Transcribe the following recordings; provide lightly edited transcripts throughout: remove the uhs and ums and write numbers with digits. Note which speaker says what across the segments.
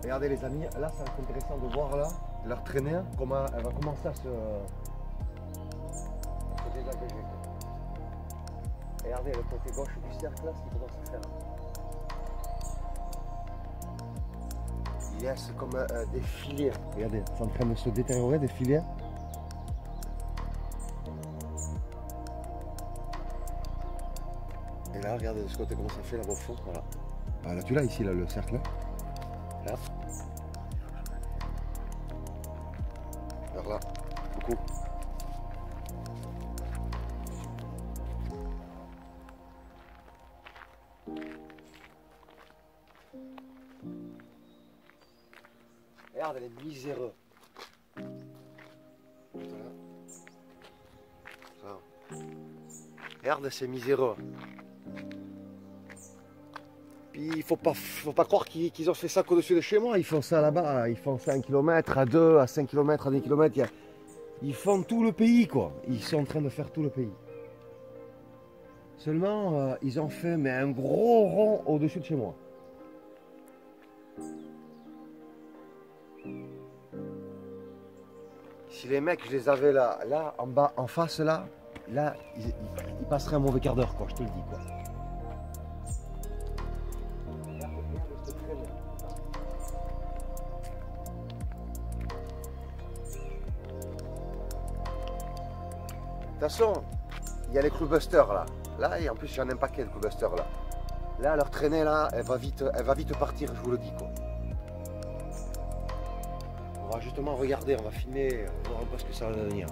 Speaker 1: Regardez les amis, là ça va être intéressant de voir là, leur traîner, comment elle va commencer à se désagréger. Regardez le côté gauche du cercle là, ce qu'il commence à faire. Il laisse comme des filets. Regardez, c'est en train de se détériorer, des filets. Et là, regardez de ce côté comment ça fait là au fond. Voilà. Ah, là tu l'as ici, là, le cercle. Là. Alors là, beaucoup. Regarde, elle est miséreux. Ça. Regarde, c'est miséreux. Puis il faut pas croire qu'ils ont fait ça qu'au-dessus de chez moi. Ils font ça là-bas, ils font ça à 1 km, à 2, à 5 km, à 10 km. Ils font tout le pays, quoi. Ils sont en train de faire tout le pays. Seulement, ils ont fait mais un gros rond au-dessus de chez moi. Si les mecs, je les avais là, en bas, en face, là, ils passeraient un mauvais quart d'heure, quoi, je te le dis, quoi. De toute façon, il y a les cloubusters là. Là, et en plus, j'en ai un paquet de cloubusters là. Là, leur traînée là, elle va vite partir, je vous le dis, quoi. On va justement regarder, on va filmer, voir un peu ce que ça va devenir.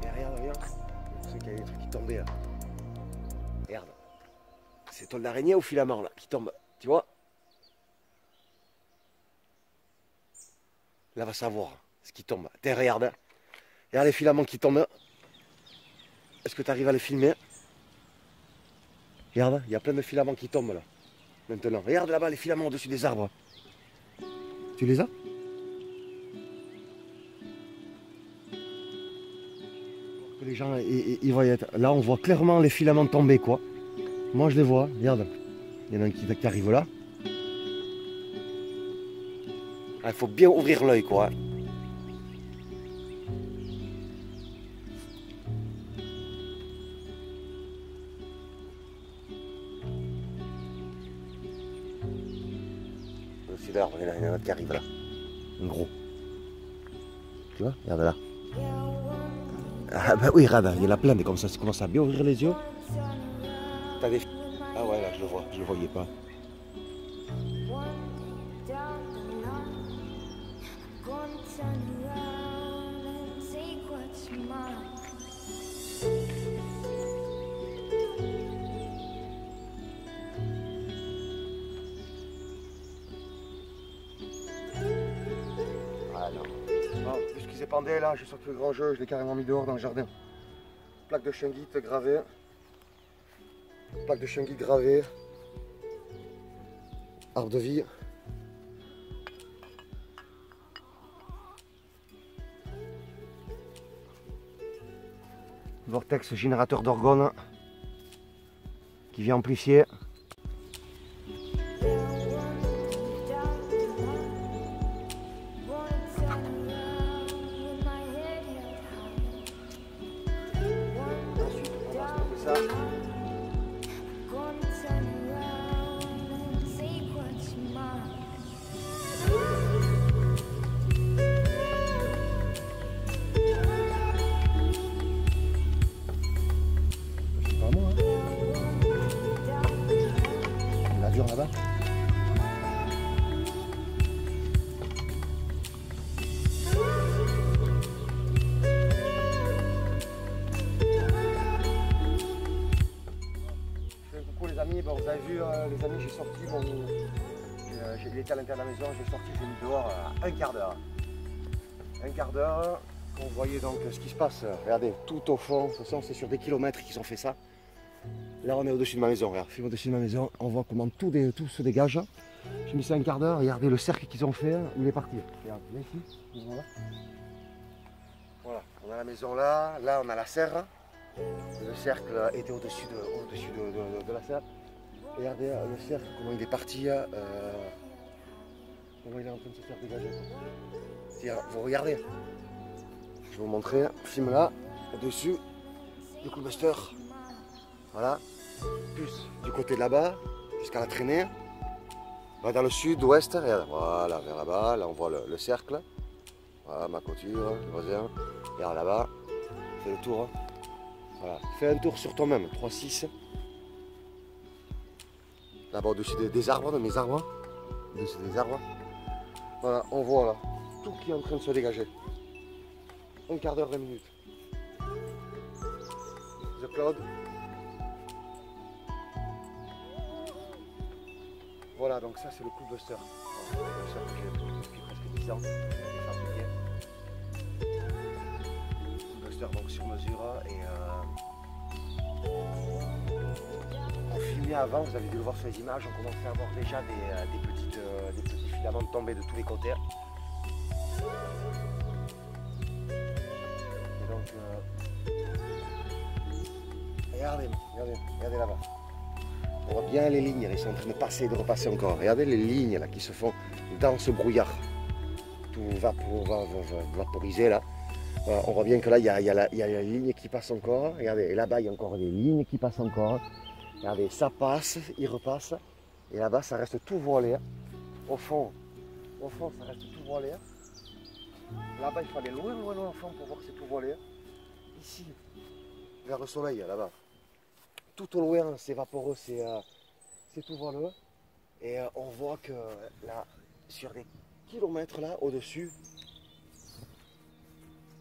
Speaker 1: Et regarde, c'est qu'il y a des trucs qui tombaient là. Regarde. C'est toile d'araignée au filament là, qui tombe, tu vois? Là, va savoir ce qui tombe. Tiens, regarde. Regarde les filaments qui tombent. Est-ce que tu arrives à les filmer? Regarde, il y a plein de filaments qui tombent là. Maintenant, regarde là-bas les filaments au-dessus des arbres. Tu les as? Que les gens ils voient. Là, on voit clairement les filaments tomber, quoi. Moi, je les vois. Regarde. Il y en a un qui arrive là. Il faut bien ouvrir l'œil, quoi. Aussi là, il y en a un autre qui arrive là. Un gros. Tu vois? Regarde là. Ah bah oui, regarde, il y en a plein, mais comme ça, tu commences à bien ouvrir les yeux. T'as des... Ah ouais, là, je le vois, je le voyais pas. Ah non. Ah, plus qu'ils les épandais là, j'ai sorti le grand jeu, je l'ai carrément mis dehors dans le jardin. Plaque de chien-guide gravée. Plaque de chien-guide gravée. Arbre de vie. Vortex générateur d'orgone qui vient amplifier. Ensuite, on va stopper ça. C'est pas moi, hein. La dure là-bas. Coucou les amis, bon, vous avez vu les amis, j'ai sorti mon... il était à l'intérieur de la maison, j'ai sorti, j'ai mis dehors un quart d'heure. Un quart d'heure, on voyait donc ce qui se passe, regardez, tout au fond, de toute façon c'est sur des kilomètres qu'ils ont fait ça. Là on est au-dessus de ma maison, regarde, film au-dessus de ma maison, on voit comment tout se dégage. J'ai mis ça un quart d'heure, regardez le cercle qu'ils ont fait, il est parti. Regarde, là ici, voilà, on a la maison là, là on a la serre. Le cercle était au-dessus de la serre. Regardez le cercle, comment il est parti, comment il est en train de se faire dégager. Vous regardez, je vais vous montrer, film là, au-dessus du coolbuster. Voilà, plus du côté de là-bas, jusqu'à la traînée. Va dans le sud-ouest, regarde, voilà, vers là-bas, là on voit le cercle. Voilà, ma clôture, le voisin. Regarde là-bas, fais le tour. Voilà, fais un tour sur toi-même, 3-6. Là-bas au-dessus des arbres, de mes arbres. Au-dessus des arbres. Voilà, on voit là, tout qui est en train de se dégager. Un quart d'heure, 20 minutes. The Cloud. Voilà, donc ça c'est le coolbuster. Le coolbuster que j'ai depuis presque 10 ans. Coolbuster donc sur mesure et on filmait avant, vous avez dû le voir sur les images, on commençait à avoir déjà des petits filaments tombés de tous les côtés. Et donc regardez là-bas. On voit bien les lignes, elles sont en train de passer et de repasser encore. Regardez les lignes là qui se font dans ce brouillard. Tout va vaporiser là. On voit bien que là, il y a la ligne qui passe encore. Regardez, et là-bas, il y a encore des lignes qui passent encore. Regardez, ça passe, il repasse. Et là-bas, ça reste tout voilé. Au fond, ça reste tout voilé. Là-bas, il faut aller loin au fond pour voir que c'est tout voilé. Ici, vers le soleil, là-bas. Tout au loin, c'est vaporeux, c'est tout voileux. Et on voit que là, sur des kilomètres là, au-dessus,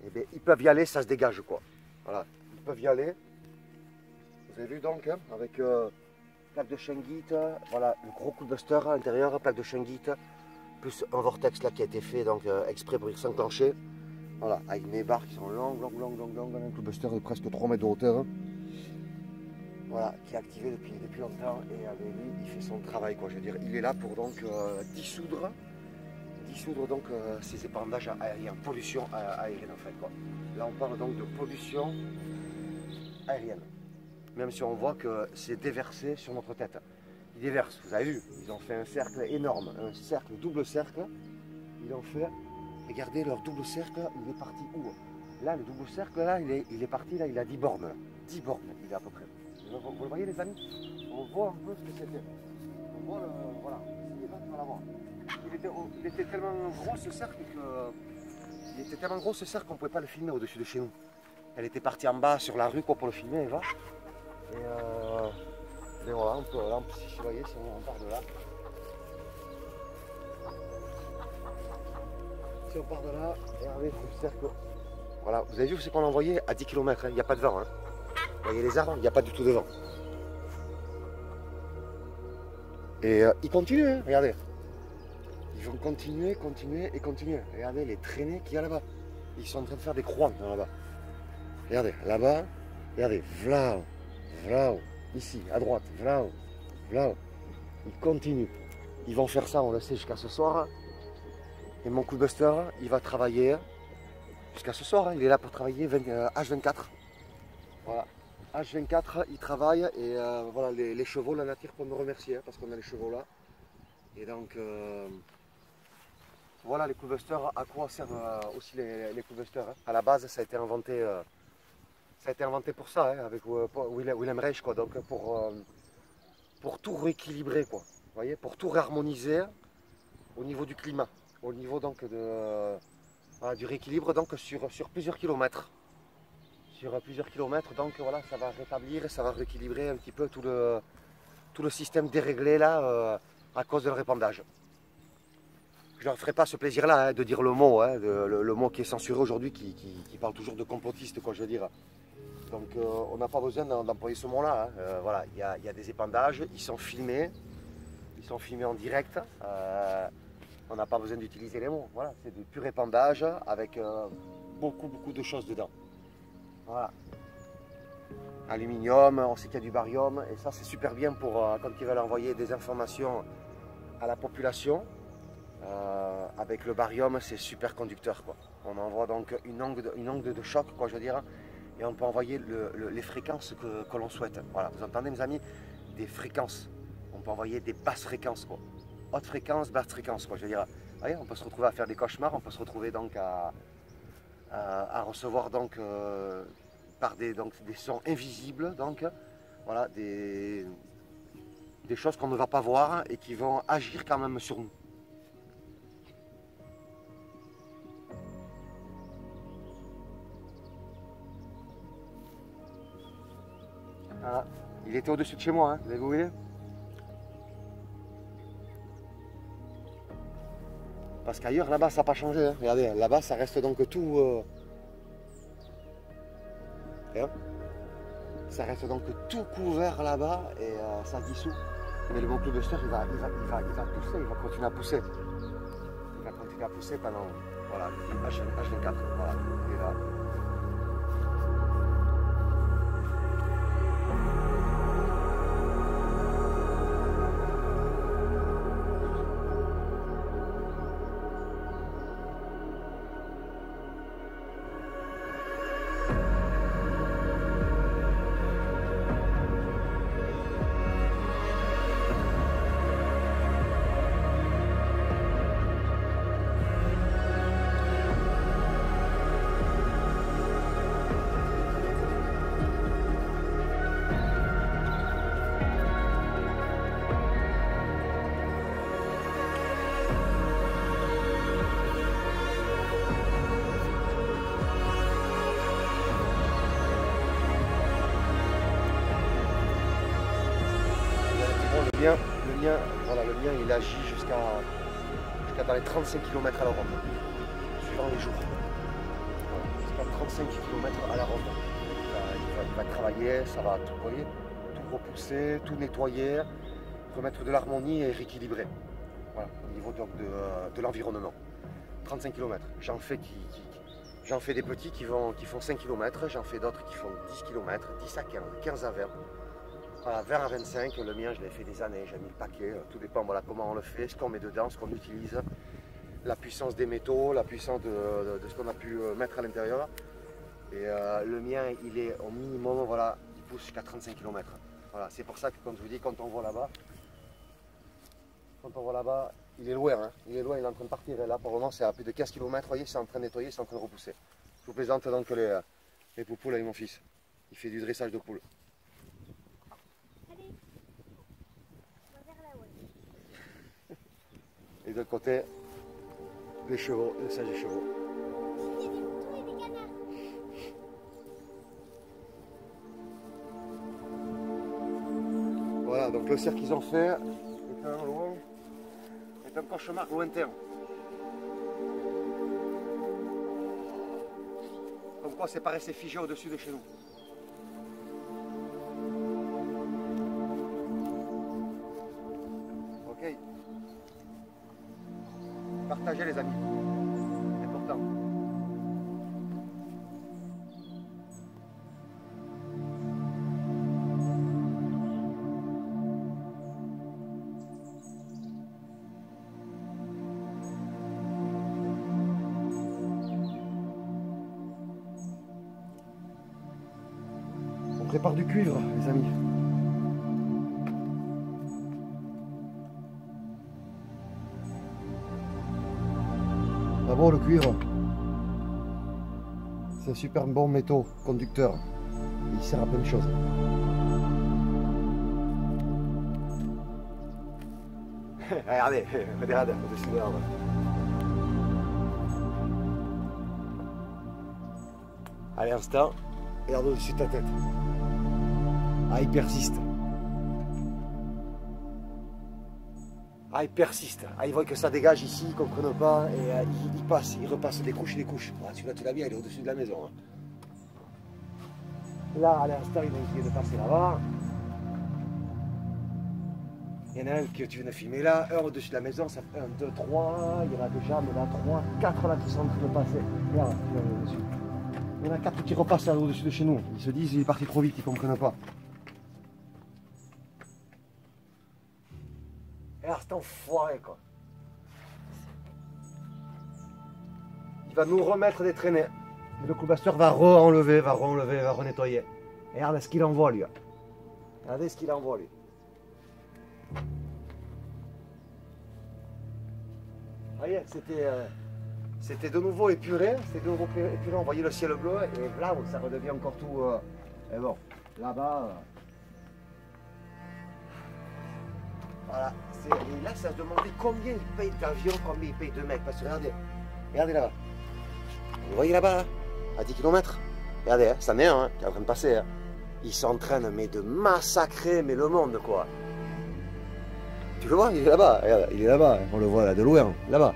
Speaker 1: eh bien, ils peuvent y aller, ça se dégage quoi. Voilà, ils peuvent y aller. Vous avez vu donc, hein, avec plaque de chien-guide, voilà, le gros coolbuster à l'intérieur, plaque de chien-guide, plus un vortex là qui a été fait donc exprès pour s'enclencher. Voilà, avec mes barres qui sont longues, un coolbuster de presque 3 mètres de hauteur. Hein. Voilà, qui est activé depuis longtemps et lui, il fait son travail quoi. Je veux dire, il est là pour donc dissoudre donc ces épandages aériens, pollution aérienne en fait quoi. Là on parle donc de pollution aérienne. Même si on voit que c'est déversé sur notre tête. Ils déversent, vous avez vu, ils ont fait un cercle énorme, un cercle, double cercle. Ils ont fait, regardez leur double cercle, il est parti où? Là le double cercle là, il est parti là, il a 10 bornes. Là. 10 bornes il est à peu près. Vous le voyez les amis? On voit un peu ce que c'était. On voit le. Voilà. Il était tellement gros ce cercle qu'on ne pouvait pas le filmer au-dessus de chez nous. Elle était partie en bas sur la rue quoi, pour le filmer, Eva. Et voilà, on peut, là, si vous voyez, si on part de là. Si on part de là, regardez le cercle. Voilà, vous avez vu ce qu'on a envoyé à 10 km, hein, il n'y a pas de vent. Hein. Vous voyez les arbres, il n'y a pas du tout de vent. Et ils continuent, hein, regardez. Ils vont continuer. Regardez les traînées qu'il y a là-bas. ils sont en train de faire des croix là-bas. Regardez, là-bas, regardez, v'là, v'là, ici, à droite, v'là, v'là. Ils continuent. Ils vont faire ça, on le sait, jusqu'à ce soir. Et mon Coolbuster, il va travailler jusqu'à ce soir. Il est là pour travailler H24. Voilà. H24, il travaille et voilà, les chevaux, la nature pour me remercier parce qu'on a les chevaux là. Et donc, voilà les Coolbusters, à quoi servent aussi les Coolbusters. À la base, ça a été inventé pour ça, hein, avec Wilhelm Reich, quoi, donc pour tout rééquilibrer, quoi. Vous voyez, pour tout réharmoniser au niveau du climat, au niveau donc voilà, du rééquilibre donc sur plusieurs kilomètres. Sur plusieurs kilomètres, donc voilà, ça va rétablir et ça va rééquilibrer un petit peu tout le système déréglé là à cause de le répandage. Je ne leur ferai pas ce plaisir-là hein, de dire le mot, hein, le mot qui est censuré aujourd'hui, qui parle toujours de complotiste, quoi, je veux dire. Donc on n'a pas besoin d'employer ce mot-là. Hein. Voilà, il y a des épandages, ils sont filmés en direct. On n'a pas besoin d'utiliser les mots. Voilà, c'est du pur épandage avec beaucoup de choses dedans. Voilà. Aluminium, on sait qu'il y a du barium, et ça c'est super bien pour quand ils veulent envoyer des informations à la population. Avec le barium, c'est super conducteur, quoi. On envoie donc une onde de choc, quoi, je veux dire, et on peut envoyer les fréquences que l'on souhaite. Voilà, vous entendez, mes amis, des fréquences. On peut envoyer des basses fréquences, quoi. Haute fréquence, basse fréquence, quoi. Je veux dire, voyez, on peut se retrouver à faire des cauchemars, on peut se retrouver donc à recevoir donc par des sons invisibles, donc voilà, des choses qu'on ne va pas voir et qui vont agir quand même sur nous. Voilà. Il était au-dessus de chez moi, hein. Vous avez vu où il est? Parce qu'ailleurs, là-bas, ça n'a pas changé. Hein. Regardez, là-bas, ça reste donc tout... ça reste donc tout couvert là-bas et ça se dissout. Mais le bon Coolbuster, il va pousser, il va continuer à pousser. Il va continuer à pousser pendant... Voilà, H24, voilà. Et là... Le mien, il agit jusqu'à dans les 35 km à la ronde, suivant les jours. Voilà, jusqu'à 35 km à la ronde. Il va travailler, ça va tout, voyez, tout repousser, tout nettoyer, remettre de l'harmonie et rééquilibrer. Voilà, au niveau donc, de l'environnement. 35 km. J'en fais des petits qui font 5 km, j'en fais d'autres qui font 10 km, 10 à 15, 15 à 20. Voilà, 20 à 25, le mien je l'ai fait des années, j'ai mis le paquet, tout dépend voilà, comment on le fait, ce qu'on met dedans, ce qu'on utilise, la puissance des métaux, la puissance de ce qu'on a pu mettre à l'intérieur. Et le mien il est au minimum, voilà, il pousse jusqu'à 35 km. Voilà, c'est pour ça que quand je vous dis, quand on voit là-bas, il est loin, hein, il est loin, il est en train de partir, et là pour le moment c'est à plus de 15 km, vous voyez, c'est en train de nettoyer, c'est en train de repousser. Je vous présente donc les poupoules avec mon fils, il fait du dressage de poules. Et de l'autre côté, les chevaux, le dressage des chevaux. Voilà, donc le cercle qu'ils ont fait est un cauchemar lointain. Comme quoi c'est pas resté figé au-dessus de chez nous. Ok. Partagez les amis, c'est important. prépare du cuivre, les amis. D'abord le cuivre. C'est un super bon métaux conducteur. Il sert à plein de choses. Regardez, regardez, au-dessus de l'arbre. Allez, instant, regarde au-dessus de ta tête. Ah, il persiste. Ah, il persiste. Ah, il voit que ça dégage ici, il ne comprenne pas, et il passe, il repasse des couches et des couches. Ah, celui-là, tu l'as bien, il est au-dessus de la maison. Hein. Là, à l'instant, il a essayé de passer là-bas. Il y en a un que tu viens de filmer là, un au-dessus de la maison, ça fait 1, 2, 3, il y en a déjà, mais là, 3, 4 là qui sont en train de passer. Regarde, dessus. Il y en a 4 qui repassent là au-dessus de chez nous. Ils se disent, il est parti trop vite, ils ne comprennent pas. Et là, c'est enfoiré, quoi. Il va nous remettre des traînées. Et le Clubbuster va re-enlever, va renettoyer. Et regardez ce qu'il envoie, lui. Regardez ce qu'il envoie, lui. Vous voyez, c'était de nouveau épuré, on voyait le ciel bleu, et là, ça redevient encore tout... et bon, là-bas... voilà, et là, ça se demandait combien ils payent d'avion, combien ils payent de mecs, parce que regardez là-bas. Vous voyez là-bas, là, à 10 km, regardez, hein, c'en est un hein, qui est en train de passer. Hein. Ils s'entraînent, mais de massacrer, mais le monde, quoi. Tu le vois, il est là-bas, regarde, il est là-bas, on le voit là, de loin, là-bas.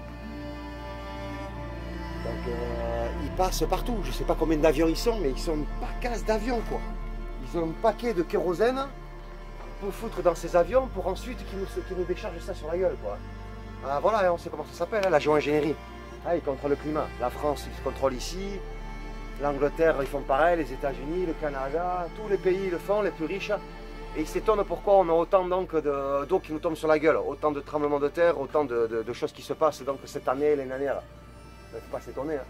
Speaker 1: Donc, ils passent partout, je ne sais pas combien d'avions ils sont, mais ils sont une pacasse d'avions, quoi. Ils ont un paquet de kérosène pour foutre dans ces avions, pour ensuite qu'ils nous déchargent ça sur la gueule, quoi. Ah, voilà, on sait comment ça s'appelle, hein, la géo-ingénierie. Ah, ils contrôlent le climat. La France, ils contrôlent ici. L'Angleterre, ils font pareil, les États-Unis, le Canada, tous les pays le font, les plus riches. Et ils s'étonnent pourquoi on a autant d'eau qui nous tombe sur la gueule, autant de tremblements de terre, autant de choses qui se passent donc cette année et l'année dernière. Il ne faut pas s'étonner. Hein.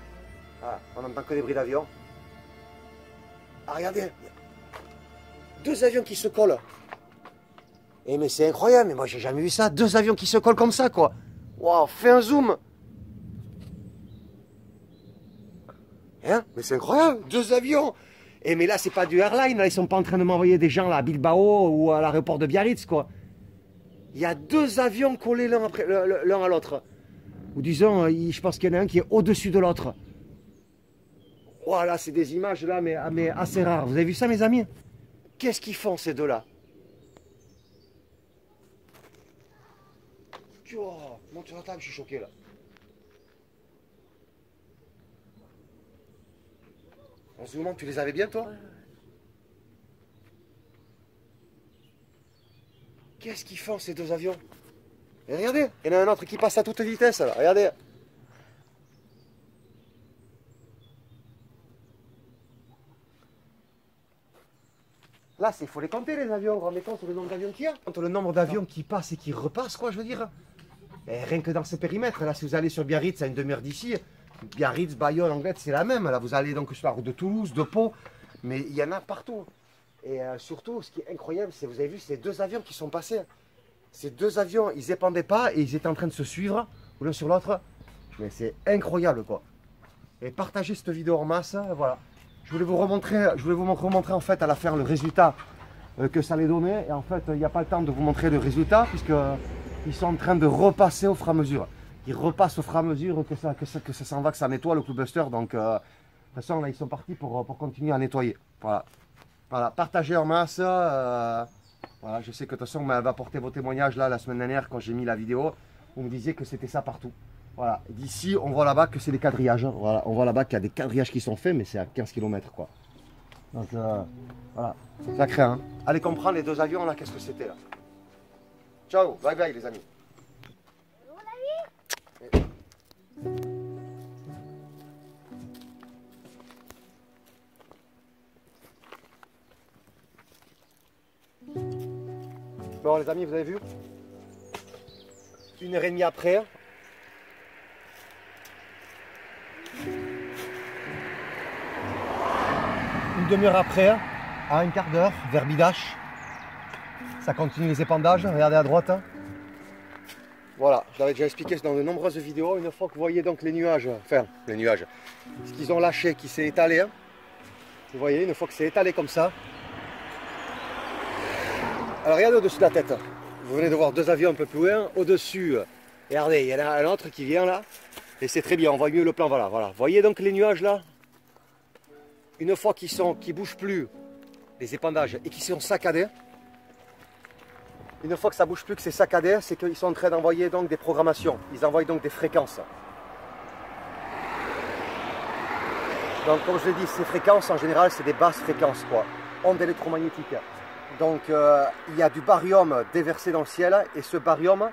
Speaker 1: Ah, on n'entend que des bruits d'avions. Ah, regardez, 2 avions qui se collent. Et mais c'est incroyable, mais moi j'ai jamais vu ça, 2 avions qui se collent comme ça, quoi. Waouh, fais un zoom. Hein, mais c'est incroyable, 2 avions. Et mais là, c'est pas du airline, là, ils sont pas en train de m'envoyer des gens là, à Bilbao ou à l'aéroport de Biarritz, quoi. Il y a 2 avions collés l'un à l'autre. Ou disons, je pense qu'il y en a un qui est au-dessus de l'autre. Voilà, c'est des images là, mais assez rares. Vous avez vu ça, mes amis? Qu'est-ce qu'ils font, ces deux-là? Oh, monte sur la table, je suis choqué là. En ce moment, tu les avais bien, toi? Qu'est-ce qu'ils font, ces 2 avions? Et regardez, il y en a un autre qui passe à toute vitesse, là. Regardez. Là, il faut les compter, les avions. Vous vous rendez compte le nombre d'avions qu'il y a? Compte le nombre d'avions qui passent et qui repassent, quoi, je veux dire. Et rien que dans ce périmètre, là, si vous allez sur Biarritz, à une demi-heure d'ici, Biarritz, Bayonne, Anglette, c'est la même. Là, vous allez donc sur la route de Toulouse, de Pau, mais il y en a partout. Et surtout, ce qui est incroyable, c'est, vous avez vu, ces 2 avions qui sont passés. Ces 2 avions, ils épandaient pas et ils étaient en train de se suivre, l'un sur l'autre. Mais c'est incroyable, quoi. Et partagez cette vidéo en masse, voilà. Je voulais vous remontrer en fait à la fin le résultat que ça allait donner. Et en fait, il n'y a pas le temps de vous montrer le résultat puisque ils sont en train de repasser au fur et à mesure. Ils repassent au fur et à mesure que ça s'en va, que ça nettoie le Clubbuster. Donc, de toute façon, là, ils sont partis pour continuer à nettoyer. Voilà. Voilà, partagez en masse. Voilà, je sais que de toute façon, on m'avait apporté vos témoignages là la semaine dernière quand j'ai mis la vidéo. Vous me disiez que c'était ça partout. Voilà, d'ici, on voit là-bas que c'est des quadrillages. Voilà, on voit là-bas qu'il y a des quadrillages qui sont faits, mais c'est à 15 km, quoi. Donc, voilà, ça crée, hein. Allez comprendre les 2 avions, là, qu'est-ce que c'était, là. Ciao, bye bye, les amis. Bon, les amis, vous avez vu? 1h30 après. Une demi-heure après, à un quart d'heure vers Bidache. Ça continue les épandages, regardez à droite. Voilà, je l'avais déjà expliqué dans de nombreuses vidéos. Une fois que vous voyez donc les nuages, ce qu'ils ont lâché, qui s'est étalé, hein, vous voyez, une fois que c'est étalé comme ça. Alors regardez au-dessus de la tête, vous venez de voir deux avions un peu plus loin. Au-dessus, regardez, il y en a un autre qui vient là, et c'est très bien, on voit mieux le plan, voilà. Vous voyez donc les nuages là, une fois qu'ils ne bougent plus, les épandages, et qu'ils sont saccadés. Une fois que ça ne bouge plus, que c'est saccadé, c'est qu'ils sont en train d'envoyer donc des programmations. Ils envoient donc des fréquences. Donc comme je l'ai dit, ces fréquences en général c'est des basses fréquences, quoi. Ondes électromagnétiques. Donc il y a du baryum déversé dans le ciel et ce baryum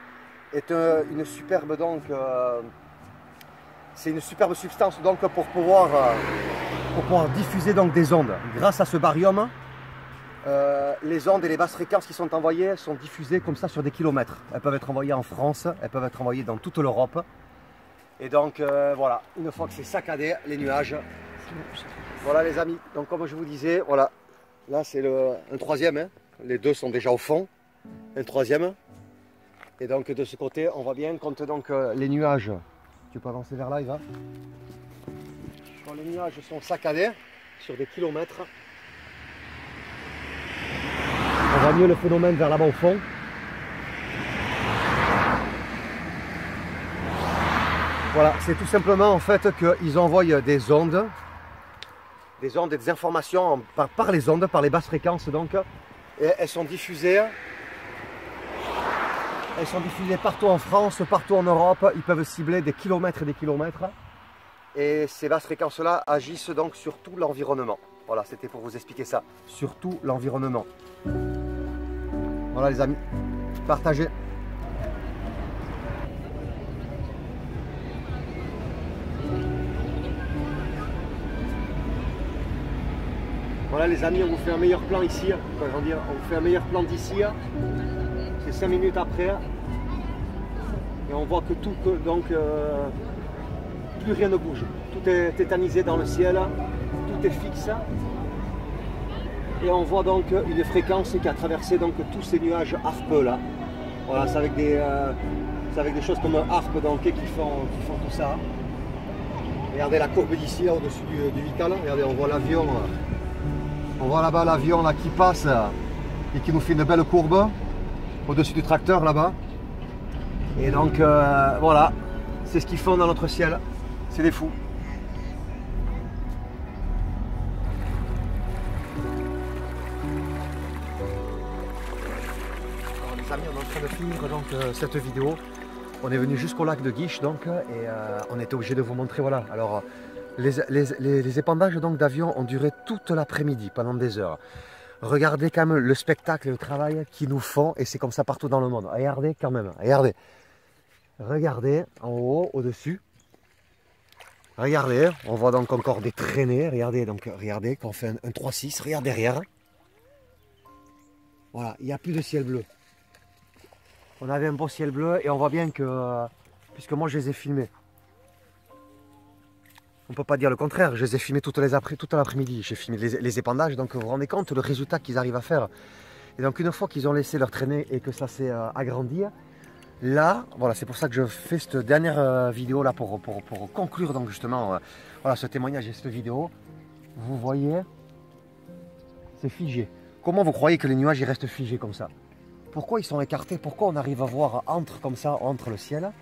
Speaker 1: est une superbe donc c'est une superbe substance donc pour pouvoir diffuser donc des ondes. Grâce à ce baryum, les ondes et les basses fréquences qui sont envoyées sont diffusées comme ça sur des kilomètres. Elles peuvent être envoyées en France, elles peuvent être envoyées dans toute l'Europe. Et donc voilà, une fois que c'est saccadé, les nuages. Voilà les amis, donc comme je vous disais, voilà, là c'est un troisième, hein. Les deux sont déjà au fond, un troisième. Et donc de ce côté, on voit bien quand donc les nuages, tu peux avancer vers là, il va. Quand les nuages sont saccadés sur des kilomètres, on voit mieux le phénomène vers là-bas au fond. Voilà, c'est tout simplement en fait qu'ils envoient des ondes et des informations par les ondes, par les basses fréquences donc. Et elles sont diffusées partout en France, partout en Europe. Ils peuvent cibler des kilomètres et des kilomètres. Et ces basses fréquences-là agissent donc sur tout l'environnement. Voilà, c'était pour vous expliquer ça, sur tout l'environnement. Voilà les amis, partagez. Voilà les amis, on vous fait un meilleur plan ici. On vous fait un meilleur plan d'ici. C'est 5 minutes après. Et on voit que tout, donc plus rien ne bouge. Tout est tétanisé dans le ciel, tout est fixe. Et on voit donc une fréquence qui a traversé donc tous ces nuages harpeux là. Voilà, c'est avec des choses comme un harpe donc, qui font tout ça. Regardez la courbe d'ici au-dessus du Vital. Regardez, on voit l'avion. On voit là-bas l'avion là, qui passe et qui nous fait une belle courbe au-dessus du tracteur là-bas. Et donc voilà, c'est ce qu'ils font dans notre ciel. C'est des fous. Alors les amis, on est en train de finir donc cette vidéo. On est venu jusqu'au lac de Guiche donc et on était obligé de vous montrer voilà. Alors les épandages d'avions ont duré toute l'après-midi pendant des heures. Regardez quand même le spectacle et le travail qu'ils nous font et c'est comme ça partout dans le monde. Regardez quand même, regardez. Regardez en haut, au-dessus. Regardez, on voit donc encore des traînées. Regardez, qu'on fait un 3-6, regarde derrière. Voilà, il n'y a plus de ciel bleu. On avait un beau ciel bleu et on voit bien que, puisque moi je les ai filmés, on ne peut pas dire le contraire, je les ai filmés toute l'après-midi, j'ai filmé les épandages, donc vous vous rendez compte le résultat qu'ils arrivent à faire. Et donc une fois qu'ils ont laissé leur traînée et que ça s'est agrandi, là, voilà, c'est pour ça que je fais cette dernière vidéo là pour conclure donc justement voilà, ce témoignage et cette vidéo. Vous voyez, c'est figé. Comment vous croyez que les nuages ils restent figés comme ça? Pourquoi ils sont écartés? Pourquoi on arrive à voir comme ça, entre le ciel?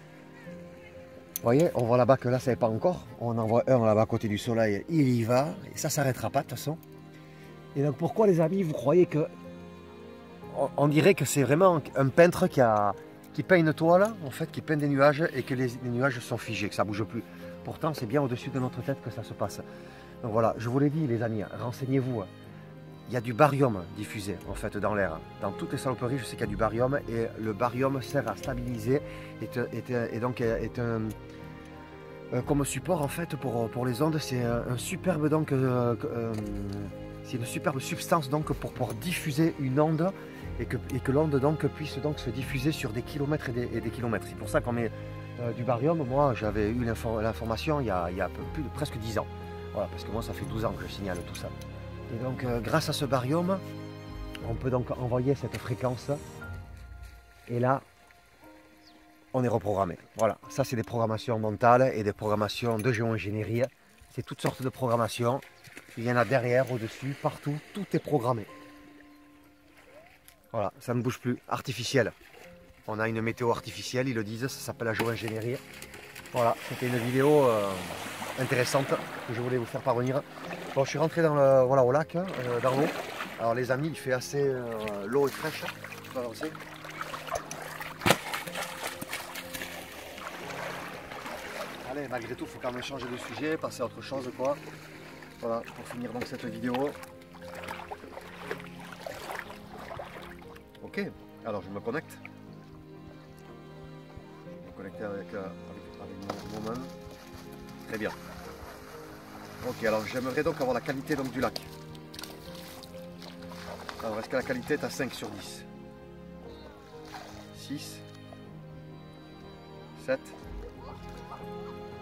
Speaker 1: Vous voyez, on voit là-bas que là, ça n'est pas encore. On en voit un là-bas à côté du soleil, il y va. Et ça ne s'arrêtera pas de toute façon. Et donc pourquoi les amis, vous croyez que... On dirait que c'est vraiment un peintre qui peint une toile, en fait, qui peint des nuages et que les nuages sont figés, que ça ne bouge plus. Pourtant, c'est bien au-dessus de notre tête que ça se passe. Donc voilà, je vous l'ai dit les amis, renseignez-vous. Il y a du baryum diffusé en fait dans l'air. Dans toutes les saloperies, je sais qu'il y a du baryum et le baryum sert à stabiliser et donc est un comme support en fait pour les ondes. C'est un superbe donc c'est une superbe substance donc pour pouvoir diffuser une onde et que l'onde donc puisse donc se diffuser sur des kilomètres et des kilomètres. C'est pour ça qu'on met du baryum. Moi, j'avais eu l'information il y a presque 10 ans. Voilà, parce que moi, ça fait 12 ans que je signale tout ça. Et donc grâce à ce barium, on peut donc envoyer cette fréquence. Et là, on est reprogrammé. Voilà, ça c'est des programmations mentales et des programmations de géo-ingénierie. C'est toutes sortes de programmations. Il y en a derrière, au-dessus, partout, tout est programmé. Voilà, ça ne bouge plus, artificiel. On a une météo artificielle, ils le disent, ça s'appelle la géo-ingénierie. Voilà, c'était une vidéo intéressante que je voulais vous faire parvenir. Bon, je suis rentré dans le, voilà, au lac, dans l'eau. Alors les amis, il fait assez... l'eau est fraîche, je peux avancer. Allez, malgré tout, il faut quand même changer de sujet, passer à autre chose, quoi. Voilà, pour finir donc cette vidéo. Ok, alors je me connecte. Je vais me connecter avec mon main. Très bien. Ok, alors j'aimerais donc avoir la qualité donc, du lac. Alors, est-ce que la qualité est à 5 sur 10? 6, 7,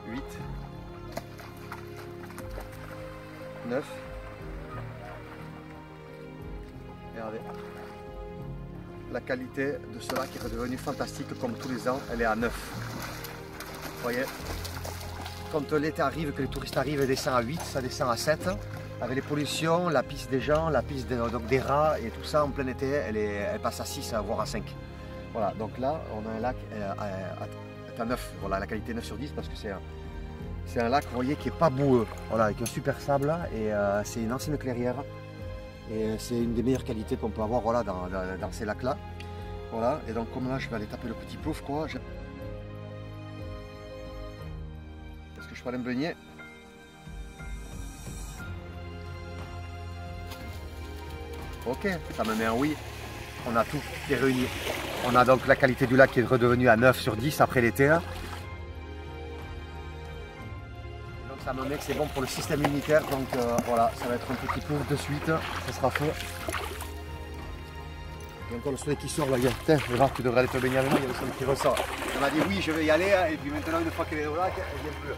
Speaker 1: 8, 9. Regardez. La qualité de ce lac est redevenue fantastique comme tous les ans, elle est à 9. Vous voyez, quand l'été arrive, que les touristes arrivent, elle descend à 8, ça descend à 7. Avec les pollutions, la piste des gens, la piste des rats et tout ça en plein été, elle passe à 6, voire à 5. Voilà, donc là, on a un lac à 9. Voilà, la qualité 9 sur 10 parce que c'est un lac, vous voyez, qui n'est pas boueux. Voilà, avec un super sable et c'est une ancienne clairière. Et c'est une des meilleures qualités qu'on peut avoir voilà, dans ces lacs-là. Voilà, et donc comme là, je vais aller taper le petit plouf, quoi. Est-ce que je peux aller me baigner? Ok, ça me met un oui. On a tout qui est réuni. On a donc la qualité du lac qui est redevenue à 9 sur 10 après l'été. Donc ça me met que c'est bon pour le système immunitaire. Donc voilà, ça va être un petit plouf de suite. Ça sera fait. Il y a encore le soleil qui sort là. Regarde, tu devrais aller te baigner avec moi, il y a le soleil qui ressort. On m'a dit oui, je vais y aller. Et puis maintenant, une fois qu'elle est au lac, elle vient plus.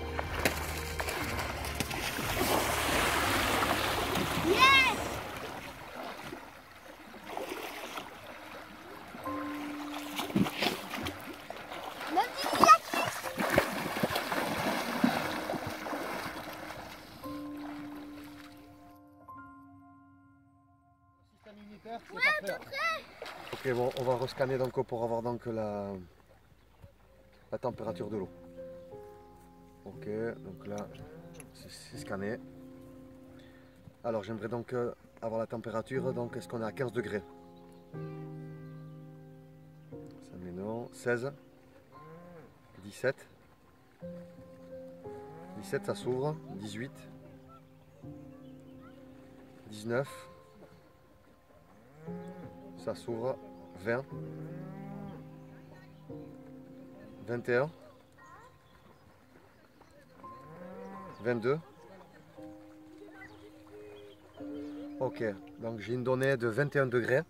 Speaker 1: Ok, bon, on va rescanner donc pour avoir donc la température de l'eau. Ok, donc là, c'est scanné. Alors j'aimerais donc avoir la température, donc est-ce qu'on est à 15 degrés? Ça met non, 16, 17, 17 ça s'ouvre, 18, 19, ça s'ouvre, 20, 21, 22. Ok, donc j'ai une donnée de 21 degrés.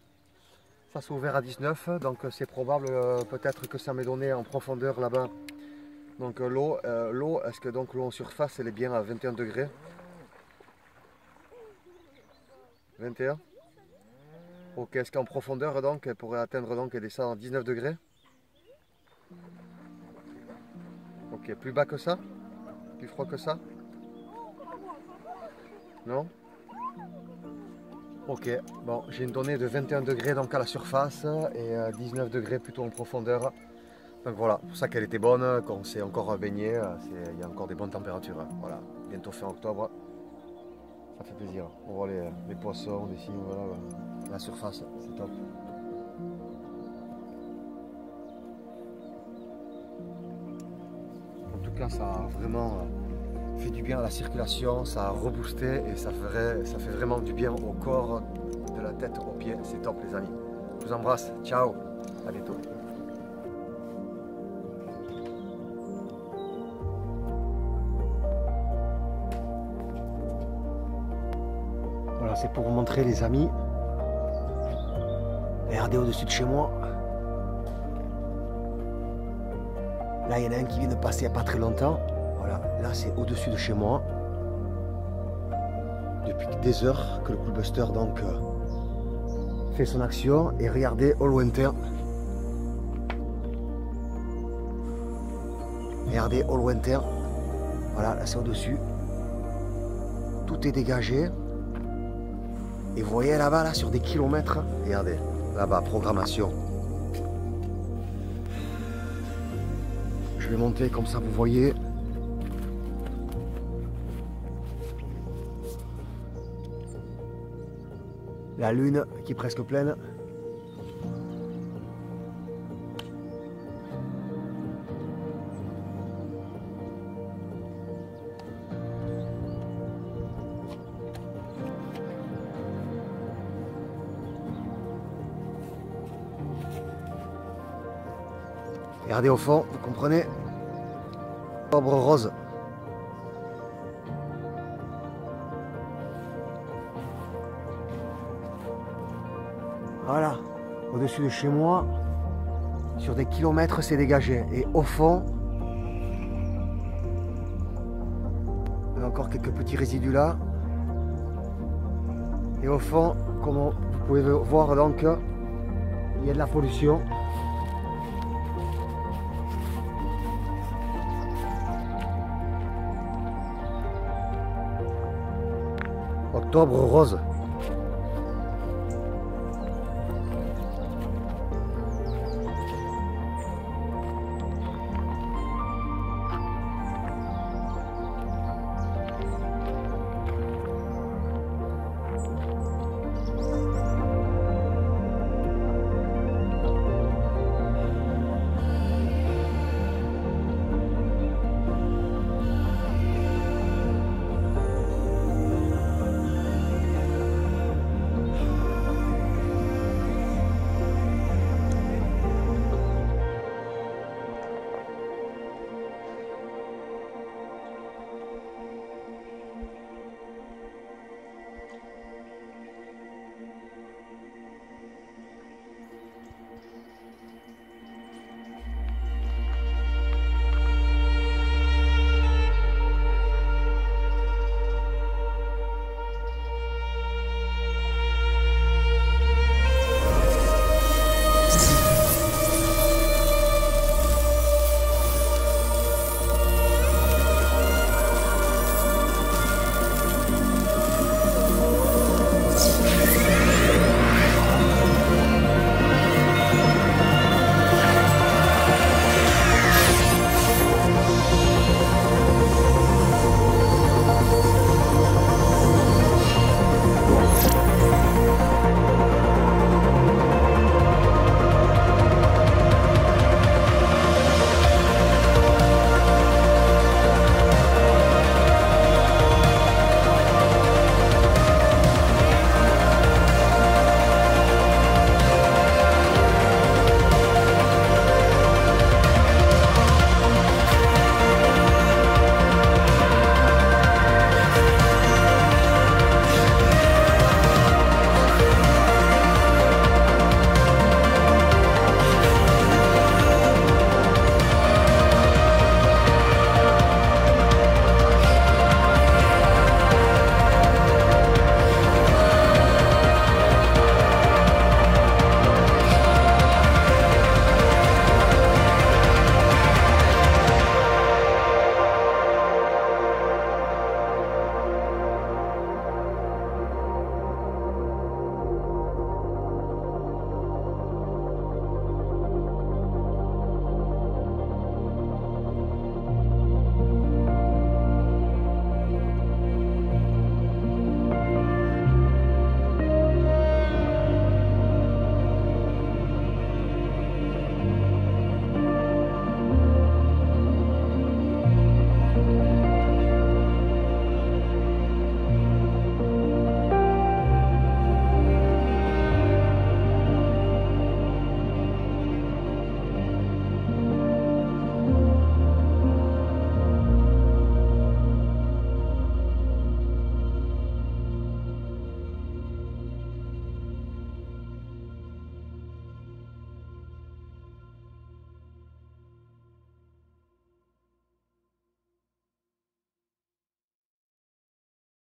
Speaker 1: Ça s'est ouvert à 19, donc c'est probable peut-être que ça m'est donné en profondeur là-bas. Donc l'eau, est-ce que donc l'eau en surface elle est bien à 21 degrés? 21. Ok, est-ce qu'en profondeur donc elle pourrait atteindre donc et descendre à 19 degrés? Ok, plus bas que ça? Plus froid que ça? Non? Ok, bon, j'ai une donnée de 21 degrés donc à la surface et 19 degrés plutôt en profondeur. Donc voilà, pour ça qu'elle était bonne, qu'on s'est encore baigné, il y a encore des bonnes températures. Voilà, bientôt fin octobre, ça fait plaisir. On voit les poissons ici, voilà, la surface, c'est top. En tout cas, ça a vraiment fait du bien à la circulation, ça a reboosté et ça fait vraiment du bien au corps, de la tête aux pieds. C'est top les amis. Je vous embrasse, ciao, à bientôt. Voilà, c'est pour vous montrer les amis. Regardez au-dessus de chez moi. Là, il y en a un qui vient de passer il n'y a pas très longtemps. Voilà, là c'est au-dessus de chez moi. depuis des heures que le Coolbuster donc fait son action. Et regardez au lointain. Regardez au lointain. Voilà, là c'est au-dessus. Tout est dégagé. Et vous voyez là-bas, là, sur des kilomètres, regardez, là-bas, programmation. Je vais monter comme ça, vous voyez. La lune qui est presque pleine. Regardez au fond, vous comprenez? Octobre rose. Voilà, au-dessus de chez moi, sur des kilomètres, c'est dégagé. Et au fond, il y a encore quelques petits résidus là. Et au fond, comme vous pouvez voir, donc, il y a de la pollution. Octobre rose.